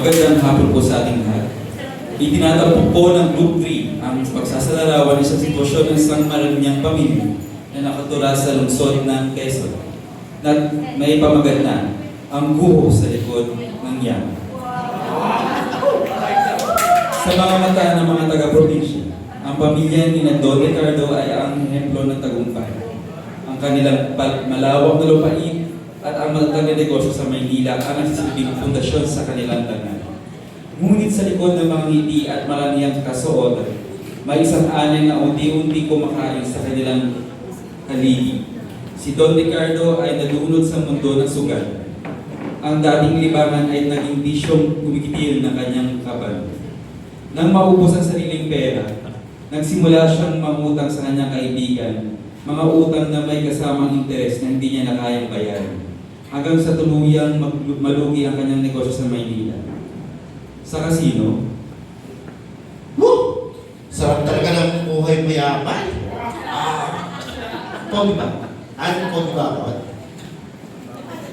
Magandang hapon po sa ating lahat. Itinatapos po ng Group 3 ang pagsasalarawan sa sitwasyon ng isang maranyang pamilya na nakatura sa lungsod ng Quezon na may pamagat na ang guho sa likod ng yaman. Sa mga mata ng mga taga-probinsya, ang pamilya ni Don Ricardo ay ang ehemplo ng tagumpay. Ang kanilang malawak na lupain at ang matatag na negosyo sa Maynila ang nagsisilbing pundasyon sa kanilang tanan. Ngunit sa likod ng mga ngiti at marangyang kasuotan, may isang anay na unti-unti kumakain sa kanilang haligi. Si Don Ricardo ay nadunod sa mundo ng sugal. Ang dating libangan ay naging bisyong kumikitil ng kanyang kaban. Nang maubos ang sariling pera, nagsimula siyang mangutang sa kanyang kaibigan, mga utang na may kasamang interes na hindi niya na kayang bayaran, hanggang sa tuluyang malugi ang kanyang negosyo sa Maynila. Sa kasino, Woo! Sarap talaga ng buhay mayaman. Pogi ba? Ano pogi ba ako?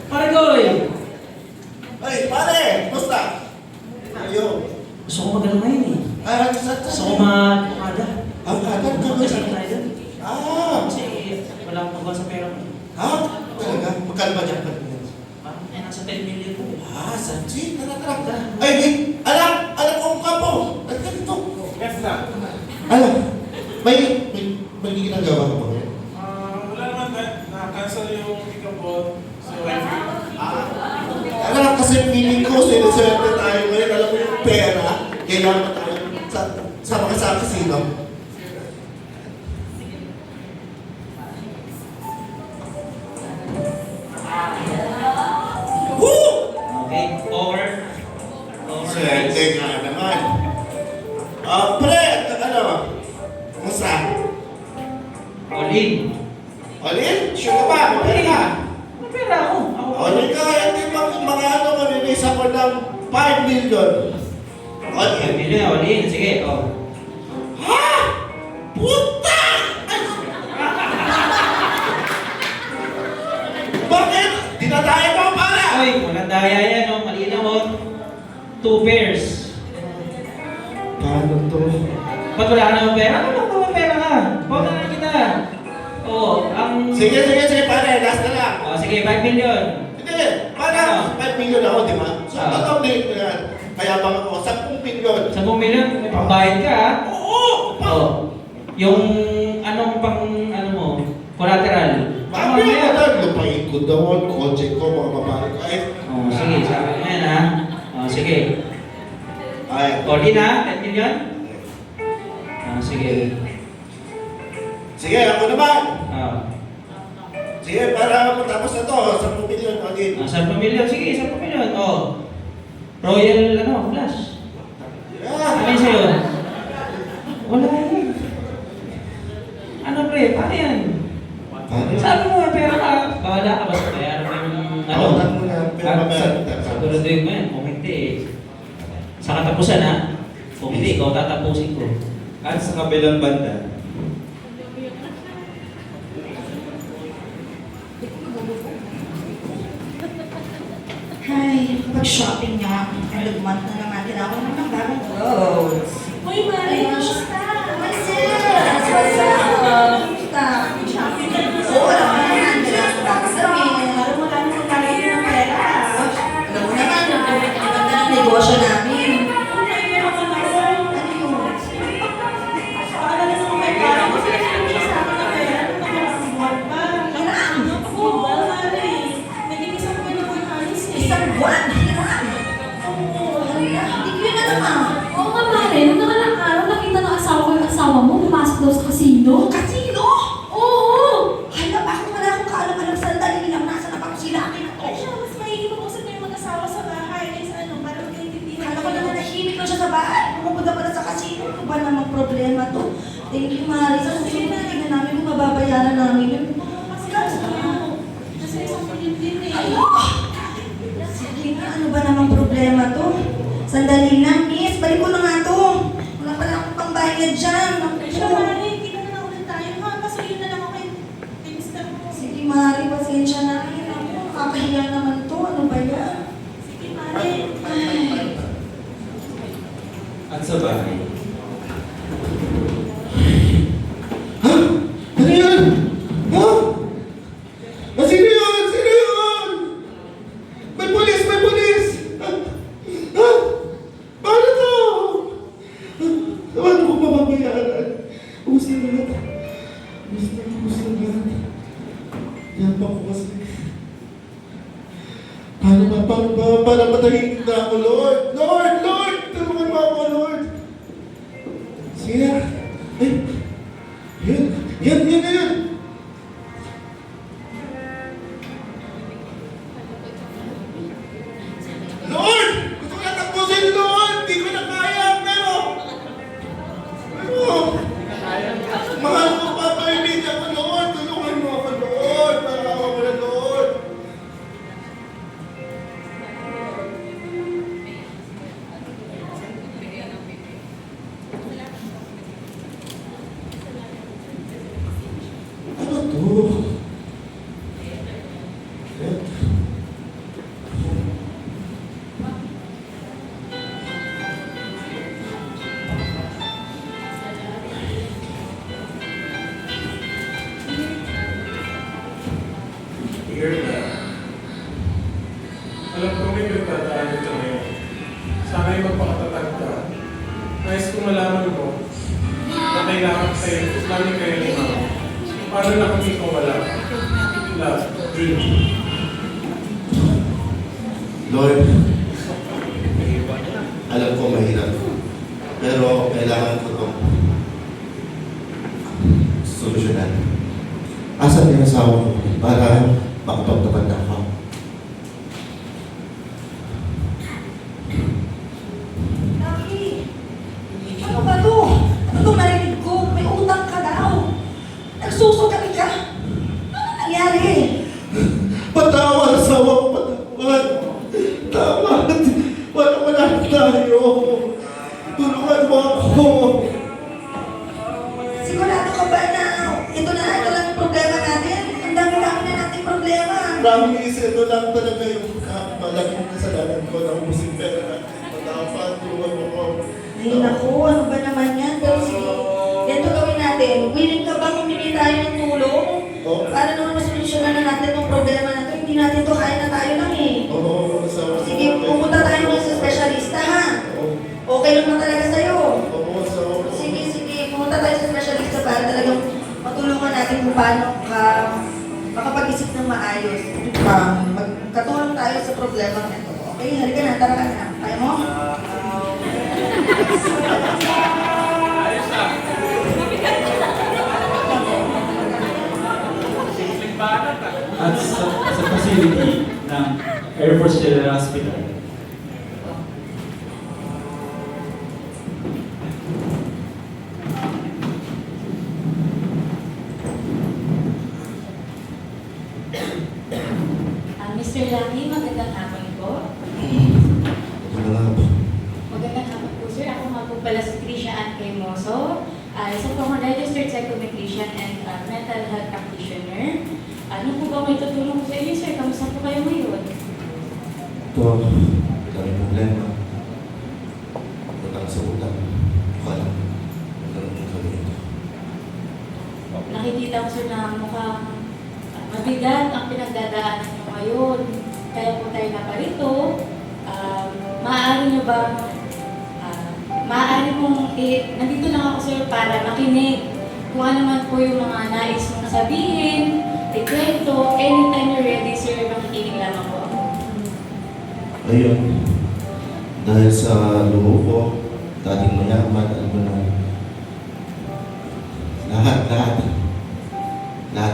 Pare Goy! Ay, pare! Basta! Ayo. Gusto ko magano ngayon eh. Gusto ko mag-ukada. Ang kanan ka ba? Saan tayo doon? Kasi wala akong magawa sa pera ko. Ha? Talaga? Magkano ba dyan? Parang nasa 10 million po. Sanji, tara. Ay, wait! Alam ko ang kapo! Talaga dito. Yes na. Alam, may ginagawa ka ba ngayon? Wala naman na-cancel yung pick-up sa wifi. Alam kasi feeling ko, siniswerte tayo ngayon. Alam mo yung pera, kailangan tayo sama ka sa kasino. Woo! Okay, over. Swerte nga naman. Pre, ano? Kumusta? Olin. Olin? Sure ka ba? May pera ka? May pera ako. Olin ka, hindi mga ano ko, nilisa ko ng 5 million. 5 million, Olin. Sige, oh. Ha? Puta! Bakit? Dinadaya mo, pala! Oy, walang daya yan, oh. Malinaw, oh. 2 pairs. Paano to? Ba't wala ka naman pera? Ano ba naman pera ka? Bawag na lang kita. Oo, ang... Sige, pare, last na lang. Oh, sige, 5 million. Hindi, parang 5 million ako, di ba? So, totoo na yun yan. Kaya bang ako, 10 million. 10 million? May pambayad ka, ha? Oo! Oo. Yung anong ano mo, collateral. Bakit Ano yun? Lupain ko doon, kotse ko, mga babae ko. Ay, Oh, sige, sabi mo yan, ha? Oh, sige. ay. All in, ha? 10 million? Oh, sige. Sige, ako naman. Oh. Sige, para matapos na to, 10 million, ulit. 10 million, sige, 10 million. Oh. Royal, flash. Ano Yeah. yun sa'yo? Wala yan. Ano, pre? Paano yan? Sabi mo, pera ka. Bahala ka, basta bayaran mo yung Tawagan mo na, pero mamaya. Siguraduhin mo yan. Kung hindi, sa katapusan, ha? Kung hindi, ikaw tatapusin ko. at sa kabilang banda, Ay, pag-shopping nga. Nalugmat na naman. Tinawag na ng bagong clothes. Uy, Mari, kamusta? What's up? What's up? Kamusta? Shopping na. Oo, alam mo naman. Kailangan ko bakit kami. Alam mo lang kung tayo ng pera. Alam mo naman, ang ganda ng negosyo namin. Ano yun? Paala na naman may parang kasi nagsasabi sa akin na pera nung nakaraang buwan pa. Hiram. Oo, Mari. Naging isang buwan na buwan halos eh. Isang buwan. Hiram. Oo. Hala, hindi ko yun alam. Oo nga, Mari. Nung nakaraang araw, nakita ng asawa ko yung asawa mo, pumasok daw sa casino. Kasino? Oo! Hala, bakit wala akong kaalam-alam sandali lang nasa na pa sila akin na to? Ay, siya, mas maigi mag-usap na yung mag-asawa sa bahay. Kaysa ano, para magkaintindihan. Akala ko naman nahimik lang siya sa bahay. Pumupunta pala sa kasino. Ano ba namang problema to? Thank you, Mari. Sa susunod na tignan namin kung mababayaran namin yun. Kasi ano, kasi isang pilit din eh. Ano? Sige nga, ano ba namang problema to? Sandali lang, miss. Balik ko na nga to. Wala pala akong pambayad dyan. Ay, siya, Mari. Kita na lang ulit tayo. Ha? Kasi yun na lang ako kay Mr. mo. Sige, Mari. Pasensya na. Ay, ako, nakakahiya naman to. Ano ba yan? Sige, Mari. Ay. sa bahay. Ha? Ano yan? Ha? Ah, sino yun? Sino yun? May pulis! May pulis! Ha? Paano to? Paano ko pababayaan? Ubus na lahat. Ubus na lahat. Yan pa ko kasi. Paano matahimik na ako, Lord? Lord! Lord! Tulungan mo ako, Lord! Sige na. Ay! Yan! Lord! Gusto ko na tapusin, Lord! Di ko na kaya, pero... Mahal ko pa, paibigan ko, Lord! Tulungan mo ako, Lord! Para ako mo na, Lord! Ano to? Irna, alam ko may pinagdadaanan ka ngayon. Sana ay magpakatatag ka. Nais kong malaman mo na kailangan tayo, lagi kayo ni Mama. Paano na kami kung wala? Love, Dream. Lord, alam ko mahirap. Pero kailangan ko itong solusyonan. Asan yung asawa ko para makapagtapat ako? Lucky! Ano ba to? Ano itong narinig ko? May utang ka daw. Nagsusugali ka? Ano nangyari? Patawad, asawa ko, patawad. Tawad. Wala tayo. Tulungan mo ako. Sigurado ka ba na ito lang yung problema natin? Ang dami-dami na nating problema. Promise, ito lang talaga yung malaking kasalanan ko na ubusin pera. Patawad, tulungan mo ako. Ay naku, ano ba naman yan? Pero sige, ganito gawin natin. Willing ka bang humingi tayo ng tulong? Oo. Para naman masolusyonan na natin itong problema na ito. Hindi natin to kaya na tayo lang eh. Oo, asawa ko. Sige, pumunta tayo ngayon sa specialista ha. Okay lang na talaga sa'yo. Oo, asawa ko. Sige, pumunta tayo sa specialista para talagang matulungan natin kung paano ka makapag-isip ng maayos. Magkatulong tayo sa problema nito. Okay, halika na, tara ka na. Kaya mo? At sa facility ng Air Force General Hospital. Mr. Lucky, magandang hapon po. Ano nga ba? Magandang hapon po, sir. Ako nga po pala si Trisha Ann Caimoso. Isa po akong registered psychometrician and mental health practitioner. Ano po ba may tutulong ko sa inyo, sir? Kamusta po kayo ngayon? Ito, daming problema. Utang sa utang. Wala. Wala nang gawin ito. Nakikita ko, sir, na mukhang mabigat ang pinagdadaanan nyo ngayon. Kaya po tayo naparito. Maaari nyo ba, maaari mong, nandito lang ako, sir, para makinig kung ano man po yung mga nais mong sabihin, ikwento, anytime you're ready, sir, makikinig lamang po ako. Ayun. Dahil sa luho ko, dating mayaman, alam mo na, lahat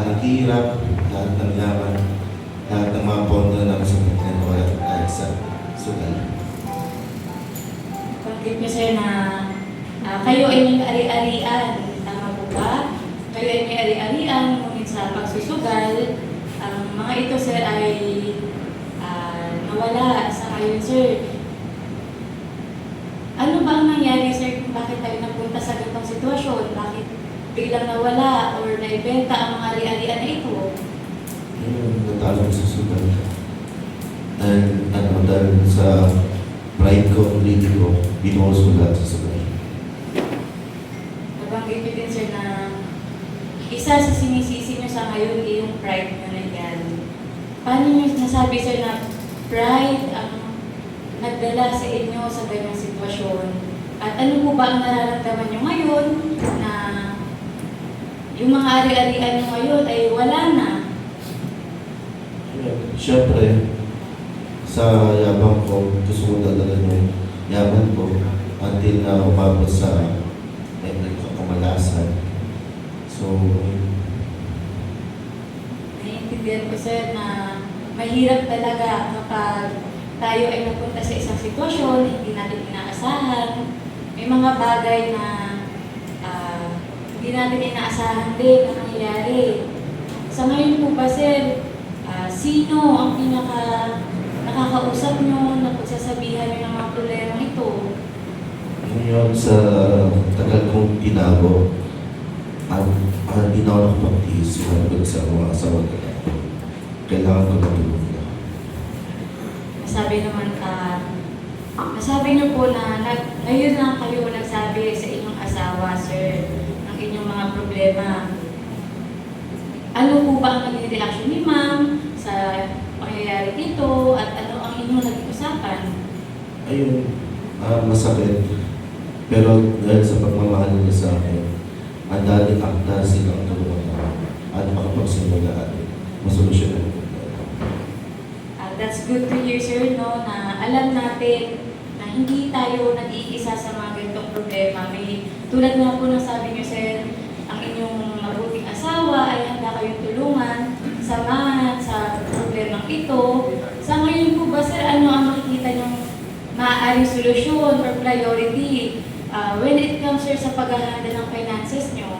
ng hirap, lahat ng yaman, lahat ng mga pondo na masakit na nawala dahil sa sugal. Bakit nyo, sir, na kayo ay may ari-arian, tama po ba? Kayo ay may ari-arian, ngunit sa pagsusugal, ang mga ito, sir, ay nawala sa kayo, sir. Ano ba ang nangyari, sir, kung bakit tayo napunta sa ganitong sitwasyon? Bakit biglang nawala or naibenta ang mga ari-arian na ito? Ayun, natalo ko sa sugal. Dahil sa pride ko, greed ko, binuhos ko lahat sa sugal. isa sa sinisisi nyo sa ngayon ay yung pride nyo na yan. Paano nyo nasabi sir na pride ang nagdala sa inyo sa ganyang sitwasyon? At ano po ba ang nararamdaman nyo ngayon na yung mga ari-arian nyo ngayon ay wala na? Siyempre, sa yabang ko, gusto ko dalagan yung yaman ko until na umabot sa kamalasan. So, Naiintindihan ko sir na mahirap talaga kapag tayo ay napunta sa isang sitwasyon, hindi natin inaasahan. May mga bagay na hindi natin inaasahan din na nangyayari. Sa ngayon po ba sir, sino ang nakakausap nyo na pagsasabihan nyo ng mga problema ito? ngayon sa tagal kong tinago, hindi na ako nakapagtiis. Sinabi ko sa mga asawa ko na kailangan ko na tulong na. Nasabi nyo po na ngayon lang kayo nagsabi sa inyong asawa, sir, ng inyong mga problema. Ano po ba ang naging reaction ni ma'am sa pangyayari dito at ano ang inyong naging usapan? Ayun, masakit. Pero dahil sa pagmamahal nila sa akin, ang daling akda silang tulungan na at makapagsimula at masolusyonan ko. That's good to hear, sir, no, na alam natin na hindi tayo nag-iisa sa mga ganitong problema. May, tulad nga po ng sabi niyo, sir, ang inyong mabuting asawa ay handa kayong tulungan, samahan sa problemang ito. Sa ngayon po ba, sir, ano ang makikita niyong maaaring solusyon or priority when it comes, sir, sa pag-handle ng finances niyo?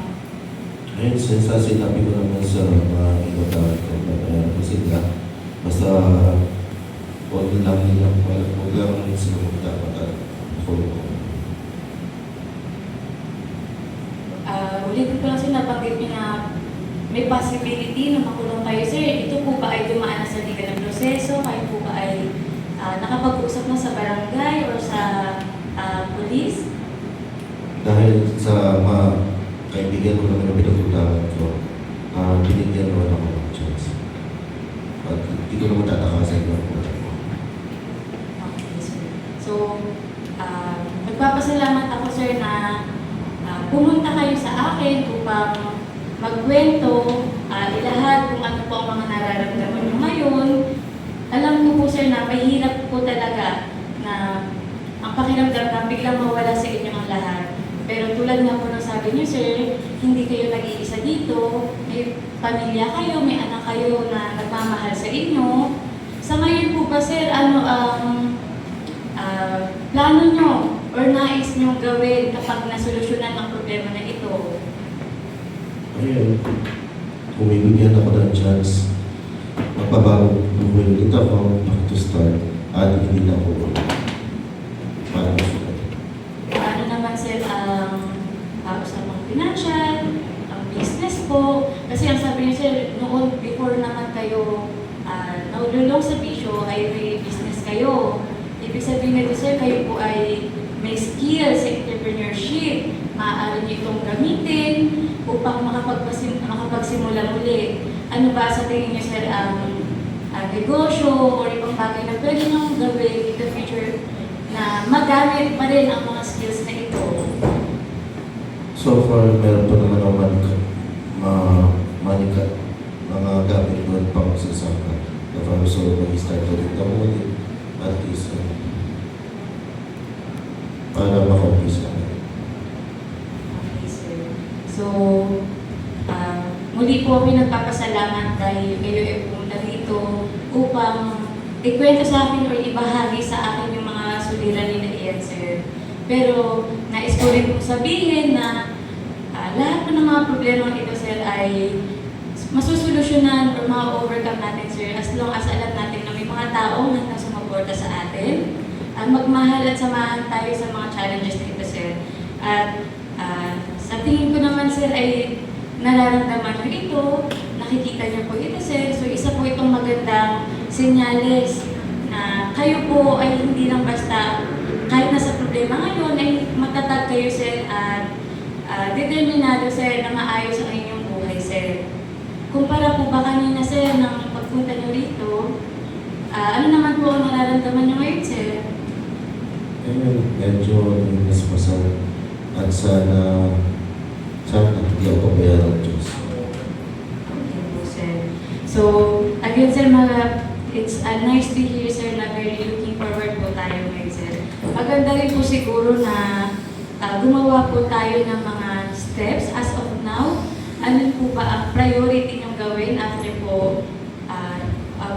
Ayun, sinabi ko naman sa mga ibatawan ko na sila, basta huwag lang sila magdapat at follow ko. Ulitin ko lang, sir, nabanggit niyo na may possibility na makulong kayo, sir. Ito po ba ay dumaan na sa legal na proseso? Kayo po ba ay nakapag-usap na sa barangay or sa police? Dahil sa mga kaibigan ko naman na pinagpuntahan ko, binigyan naman ako ng chance. At hindi ko naman tatakasan yung mga ko. Okay, sir. So, nagpapasalamat ako, sir, na pumunta kayo sa akin upang magkwento, ilahad kung ano po ang mga nararamdaman nyo ngayon. Alam ko po, sir, na mahirap po talaga na ang pakiramdam na biglang mawala sa inyo ang lahat. Pero tulad nga po ng sabi niyo, sir, hindi kayo nag-iisa dito. May pamilya kayo, may anak kayo na nagmamahal sa inyo. Sa ngayon po ba, sir, ano ang plano nyo or nais nyo gawin kapag nasolusyonan ang problema na ito? Ayun, kung bibigyan ako ng chance, magpabagong buhay ulit ako, back to start, at hindi na ako para masulat. Ano naman, sir, ang usapang financial, ang business po? Kasi ang sabi niyo, sir, noon, before naman kayo naululong sa bisyo, ay may business kayo. Ibig sabihin nito, sir, kayo po ay may skill sa entrepreneurship. Maaari niyo itong gamitin upang makapagsimula muli. Ano ba sa tingin niyo, sir, ang negosyo o ibang bagay na pwede niyong gawin in the future na magamit pa rin ang mga skills na ito? So far, meron pa naman ako mga gamit doon pang sasaka. So, mag-start ulit ako ulit at least para maka-umpisa. Okay, sir. So, muli po kami nagpapasalamat dahil kayo ay pumunta dito upang ikwento sa akin o ibahagi sa akin yung mga suliranin na iyan, sir. Pero nais ko rin pong sabihin na lahat po ng mga problema ito, sir, ay masusolusyonan or ma-overcome natin, sir, as long as alam natin na may mga taong handa sumuporta sa atin. Magmahal at samahan tayo sa mga challenges na ito, sir. At sa tingin ko naman, sir, ay nararamdaman nyo ito, nakikita nyo po ito, sir. So, isa po itong magandang senyales na kayo po ay hindi lang basta kahit nasa problema ngayon ay matatag kayo, sir, at determinado, sir, na maayos ang inyong buhay, sir. Kumpara po ba kanina, sir, ng pagpunta niyo rito, ano naman po ang nararamdaman niyo ngayon, sir? Ayun, medyo nagmasmasal. At sana hindi ako pabayaan ng Diyos. Okay po, sir. So, again, sir, it's nice to hear, sir, na very looking forward po tayo ngayon, sir. Maganda rin po siguro na gumawa po tayo ng mga steps as of now. Ano po ba ang priority niyong gawin after po,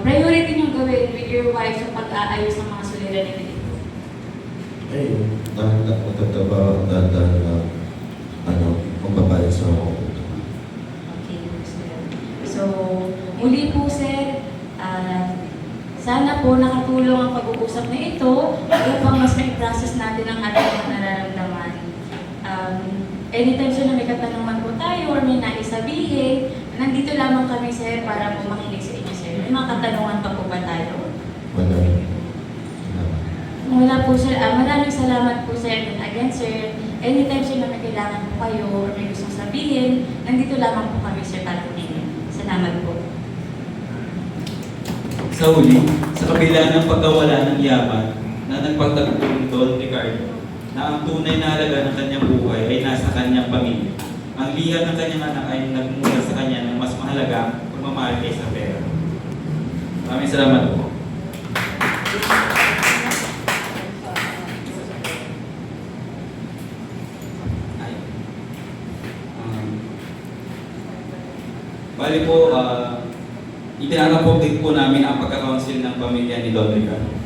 priority niyong gawin with your wife sa pag-aayos ng mga suliranin nito? Ayun, dahil nagtataba, dahil na magbabayad sa mga utang. Okay po, sir. So, muli po, sir, sana po nakatulong ang pag-uusap na ito upang mas may-process natin ang ating mga nararamdaman. Anytime sir na may katanungan po tayo or may nais sabihin, nandito lamang kami, sir, para po makinig sa inyo, sir. May mga katanungan pa po ba tayo? Wala. Wala po, sir. Maraming salamat po, sir. And again, sir, anytime sir na may kailangan po kayo or may gustong sabihin, nandito lamang po kami, sir, para makinig. Salamat po. Sa huli, sa kabila ng pagkawala ng yaman na nagpagtagpo ni Don Ricardo, na ang tunay na halaga ng kanyang buhay ay nasa kanyang pamilya. Ang liham ng kanyang anak ay nagmula sa kanya ng mas mahalaga pagmamahal kaysa pera. Maraming salamat po. Ay. Bali po, itinatapog din po namin ang pagkakaunsil ng pamilya ni Don Ricardo.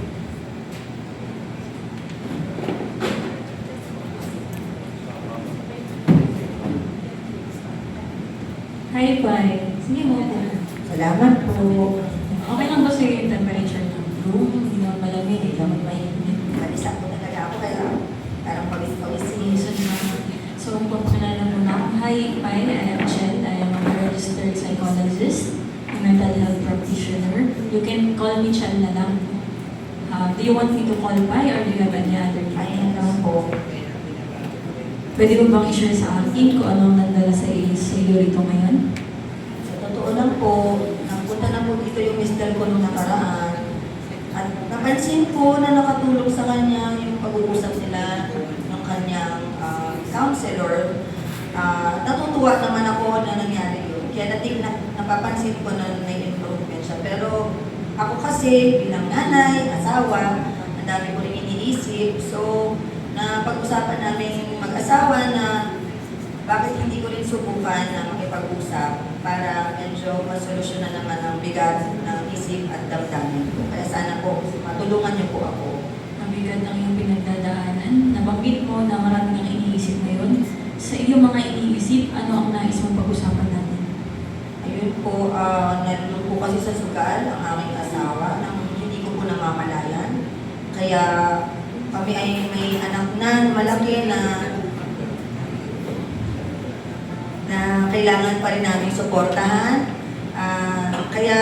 Hi, Pai. Sige mo po. Salamat po. Okay lang ba sa'yo yung temperature ng room? Hindi naman malamig, hindi naman mainit. Kalisa po talaga ako kaya parang pawis-pawis Season na. So, kung pakilala mo na ako. Hi, Pai. I am Chen. I am a registered psychologist, a mental health practitioner. You can call me Chen na lang. Do you want me to call Pai or do you have any other Ayun lang po. Pwede mo bang i-share sa akin kung anong nandala sa iyo rito ngayon? Sa totoo lang po, napunta na po dito yung mister ko nung nakaraan. At napansin ko na nakatulong sa kanya yung pag-uusap nila ng kanyang counselor. Natutuwa naman ako na nangyari yun. Kaya napapansin ko na may improvement siya. Pero ako kasi bilang nanay, asawa, ang dami ko rin iniisip. So, pag-usapan namin mag-asawa na bakit hindi ko rin subukan na makipag-usap para medyo masolusyonan naman ang bigat ng isip at damdamin ko. Kaya sana po, matulungan niyo po ako. Mabigat ang iyong pinagdadaanan. Nabanggit mo na marami nang iniisip ngayon. Sa iyong mga iniisip, ano ang nais mong pag-usapan natin? Ayun po, nalulog po kasi sa sugal ang aking asawa nang hindi ko po namamalayan. Kaya kami ay may anak na malaki na kailangan pa rin namin suportahan. Kaya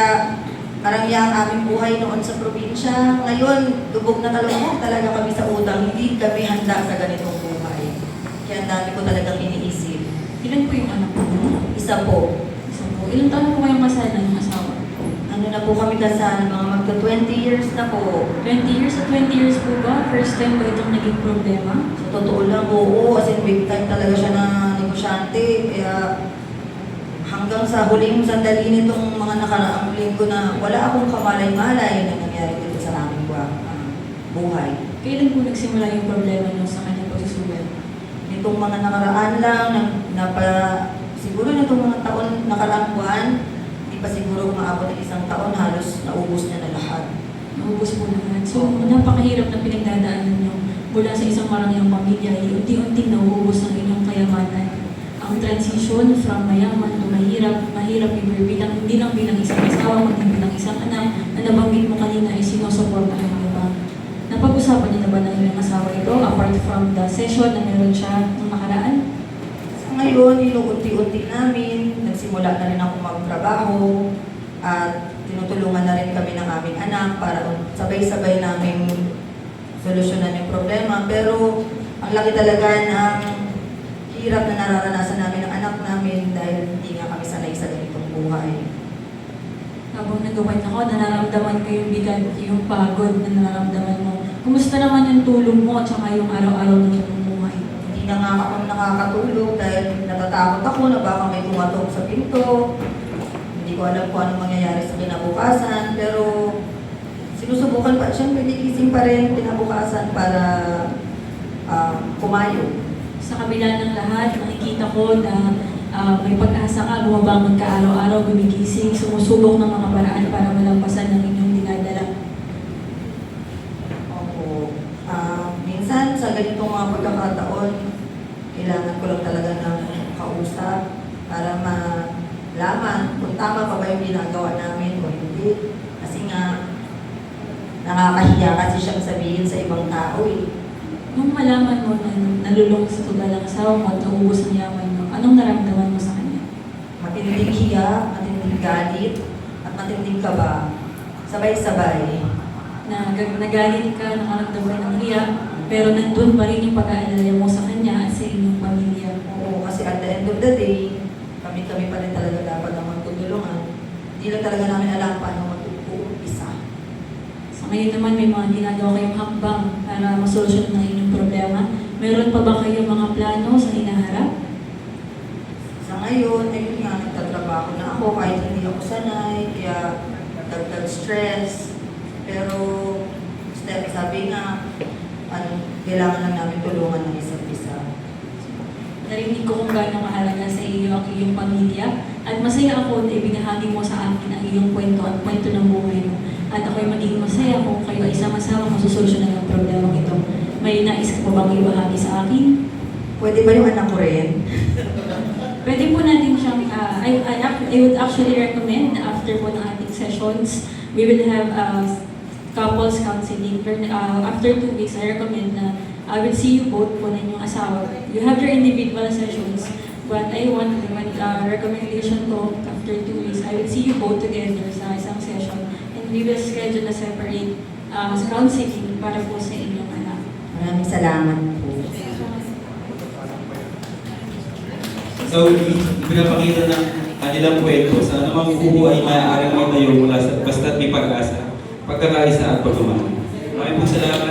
parang yung aming buhay noon sa probinsya, ngayon lubog na talong talaga kami sa utang. Hindi kami handa sa ganitong buhay. Kaya ang dami ko talagang iniisip. Ilan po yung anak mo? Isa po, Isa po. Ilang taon po kayong kasal ng asawa? ano na po kami kasal, mga magto 20 years na po. 20 years at 20 years po ba? First time ba itong naging problema? Sa totoo lang, oo, as in big time talaga siya na negosyante. Kaya hanggang sa huling sandali nitong mga nakaraang linggo na wala akong kamalay-malay na nangyari dito sa aming buhay. Kailan po nagsimula yung problema niyo sa kanyang pagsusugal? Nitong mga nakaraan lang, siguro nitong mga taon, nakaraang buwan, hindi pa siguro umaabot ng isang taon, halos naubos niya na lahat. Naubos po lahat. So, napakahirap na pinagdadaanan niyo mula sa isang marangyang pamilya, unti-unting nauubos ang inyong kayamanan. Ang transition from mayaman to mahirap hindi lang bilang isang asawa, kundi bilang isang anak na nabanggit mo kanina ay sinusuportahan niyo ba? Napag-usapan niyo na ba ng inyong asawa ito apart from the session na meron siya nung nakaraan? Sa ngayon, unti-unti namin, nagsimula na rin ako magtrabaho at tinutulungan na rin kami ng aming anak para sabay-sabay namin solusyonan yung problema. Pero ang laki talaga ng hirap na nararanasan namin ng anak namin dahil hindi nga kami sanay sa ganitong buhay. Habang nag-white ako, nararamdaman ko yung bigat, yung pagod na nararamdaman mo. Kumusta naman yung tulog mo at saka yung araw-araw ng iyong buhay? Hindi na nga ako nakakatulog dahil natatakot ako na baka may kumatok sa pinto. Hindi ko alam kung anong mangyayari sa kinabukasan, pero sinusubukan pa. Siyempre, nagising pa rin kinabukasan para kumayo. Sa kabila ng lahat, nakikita ko na may pag-asa ka, bumabangon ka araw-araw, gumigising, sumusubok ng mga paraan para malampasan ng inyong dinadala. Opo. Minsan, sa ganitong mga pagkakataon, kailangan ko lang talaga ng kausap para malaman kung tama pa ba yung ginagawa namin o hindi. Kasi nga, nakakahiya kasi siyang sabihin sa ibang tao eh. Nung malaman mo na nalulong sa tugal ang asawa mo at naubos ang yaman mo, anong naramdaman mo sa kanya? Matinding hiya, matinding galit, at matinding kaba. Sabay-sabay. Na nagalit ka, nakaramdaman ng hiya, pero nandun pa rin yung pag-aalala mo sa kanya at sa inyong pamilya. Oo, kasi at the end of the day, kami pa rin talaga dapat ang magtutulungan. Hindi lang talaga namin alam paano mag-uumpisa. So ngayon naman may mga ginagawa kayong hakbang para masolusyon ng inyong problema. Meron pa ba kayong mga plano sa hinaharap? Sa ngayon, ayun nga, nagtatrabaho na ako kahit hindi ako sanay, kaya dagdag stress. Pero, sabi nga, kailangan lang namin tulungan ng isa't isa. Narinig ko kung gaano mahalaga sa iyo ang iyong pamilya at masaya ako na ibinahagi mo sa akin ang iyong kwento at kwento ng buhay mo. At ako'y magiging masaya kung kayo ay sama-sama masosolusyonan ang problema ito. May nais ka pa bang ibahagi sa akin? Pwede ba yung anak ko rin? Pwede po natin siyang, I would actually recommend na after po ng ating sessions, we will have couples counseling. After 2 weeks, I recommend na I will see you both po na inyong asawa. You have your individual sessions, but I want recommendation ko after 2 weeks, I will see you both together sa isang session and we will schedule a separate counseling para po sa inyong anak. Maraming salamat po. So, pinapakita ng kanilang kwento sa anumang buo ay maaaring may tayo mula sa basta't may pag-asa, pagkakaisa at pagmamahal. Maraming po salamat.